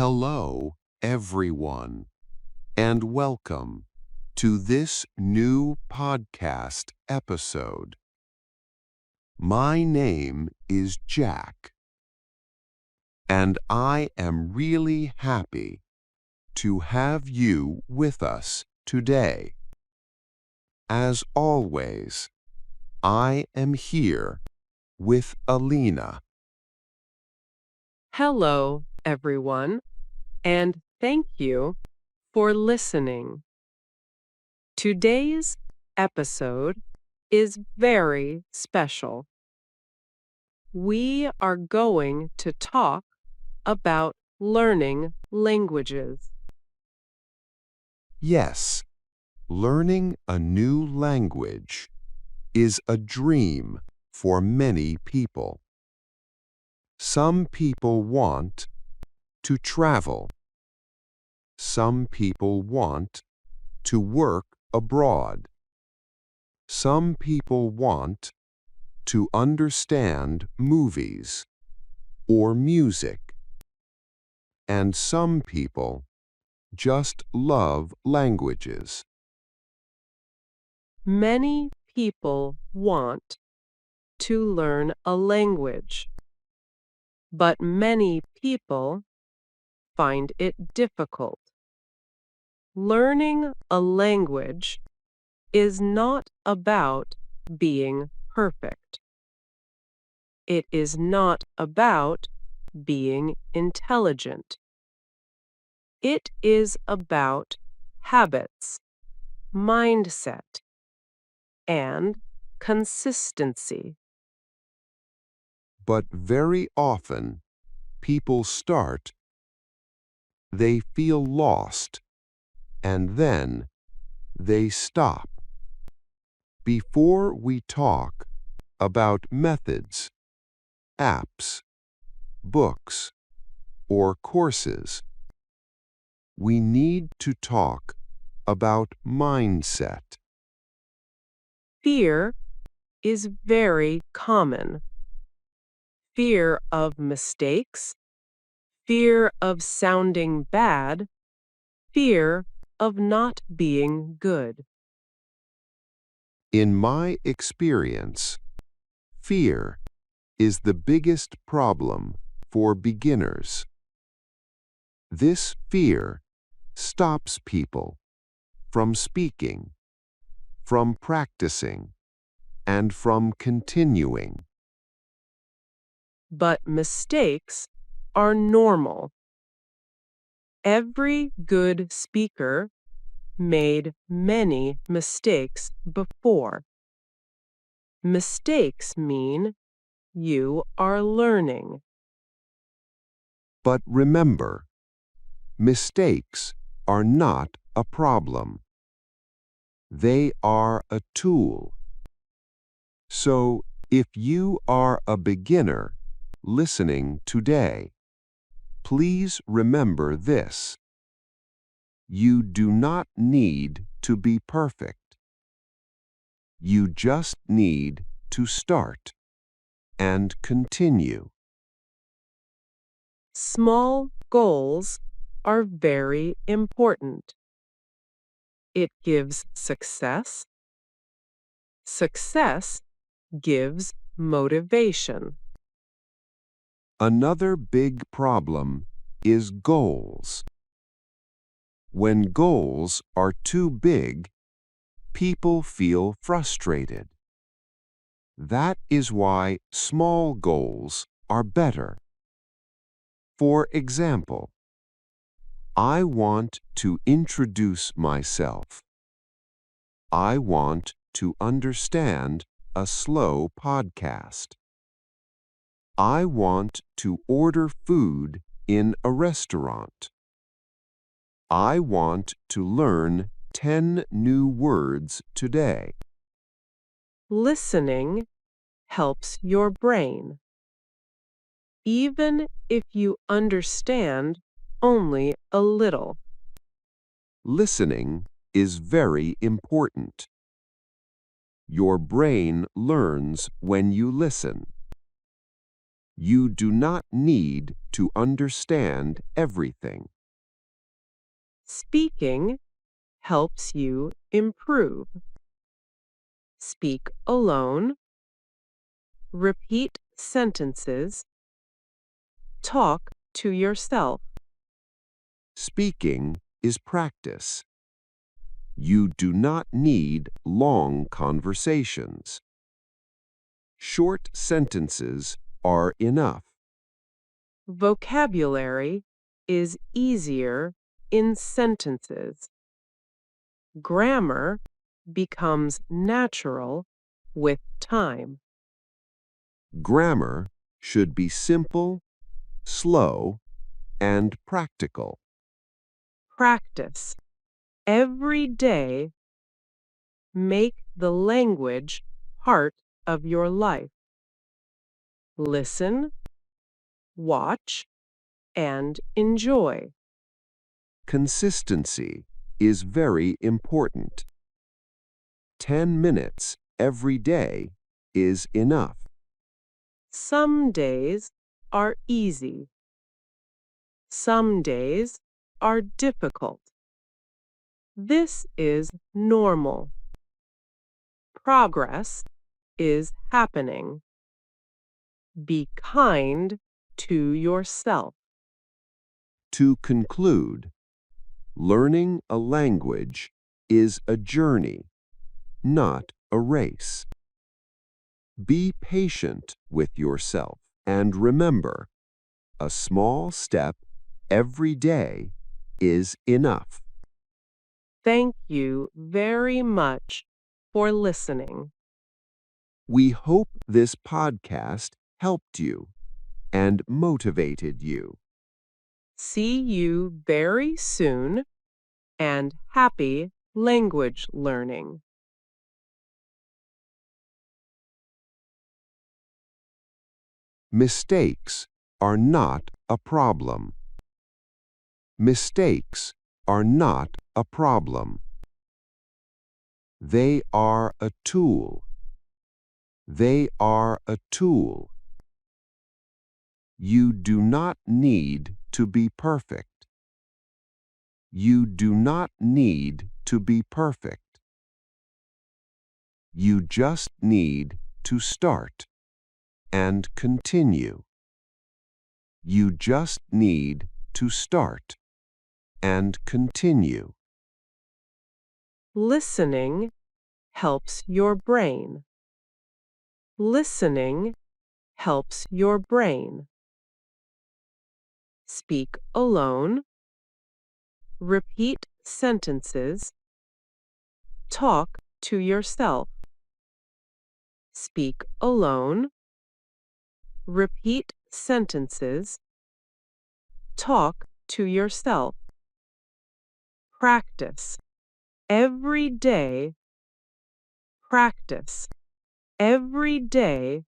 Hello, everyone, and welcome to this new podcast episode. My name is Jack, and I am really happy to have you with us today. As always, I am here with Alina. Hello, everyone, and thank you for listening. Today's episode is very special. We are going to talk about learning languages. Yes, learning a new language is a dream for many people. Some people want to travel. Some people want to work abroad. Some people want to understand movies or music. And some people just love languages. Many people want to learn a language, but many people find it difficult. Learning a language is not about being perfect. It is not about being intelligent. It is about habits, mindset, and consistency. But very often, people start, they feel lost, and then they stop. Before we talk about methods, apps, books, or courses, we need to talk about mindset. Fear is very common. Fear of mistakes, fear of sounding bad, fear of not being good. In my experience, fear is the biggest problem for beginners. This fear stops people from speaking, from practicing, and from continuing. But mistakes are normal. Every good speaker made many mistakes before. Mistakes mean you are learning. But remember, mistakes are not a problem. They are a tool. So, if you are a beginner listening today, please remember this. You do not need to be perfect. You just need to start and continue. Small goals are very important. It gives success. Success gives motivation. Another big problem is goals. When goals are too big, people feel frustrated. That is why small goals are better. For example, I want to introduce myself. I want to understand a slow podcast. I want to order food in a restaurant. I want to learn 10 new words today. Listening helps your brain. Even if you understand only a little. Listening is very important. Your brain learns when you listen. You do not need to understand everything. Speaking helps you improve. Speak alone. Repeat sentences. Talk to yourself. Speaking is practice. You do not need long conversations. Short sentences are enough. Vocabulary is easier in sentences. Grammar becomes natural with time. Grammar should be simple, slow, and practical. Practice every day. Make the language part of your life. Listen, watch, and enjoy. Consistency is very important. 10 minutes every day is enough. Some days are easy. Some days are difficult. This is normal. Progress is happening. Be kind to yourself. To conclude, learning a language is a journey, not a race. Be patient with yourself and remember, a small step every day is enough. Thank you very much for listening. We hope this podcast helped you and motivated you. See you very soon, and happy language learning. Mistakes are not a problem. Mistakes are not a problem. They are a tool. They are a tool. You do not need to be perfect. You do not need to be perfect. You just need to start and continue. You just need to start and continue. Listening helps your brain. Listening helps your brain. Speak alone. Repeat sentences. Talk to yourself. Speak alone. Repeat sentences. Talk to yourself. Practice every day. Practice every day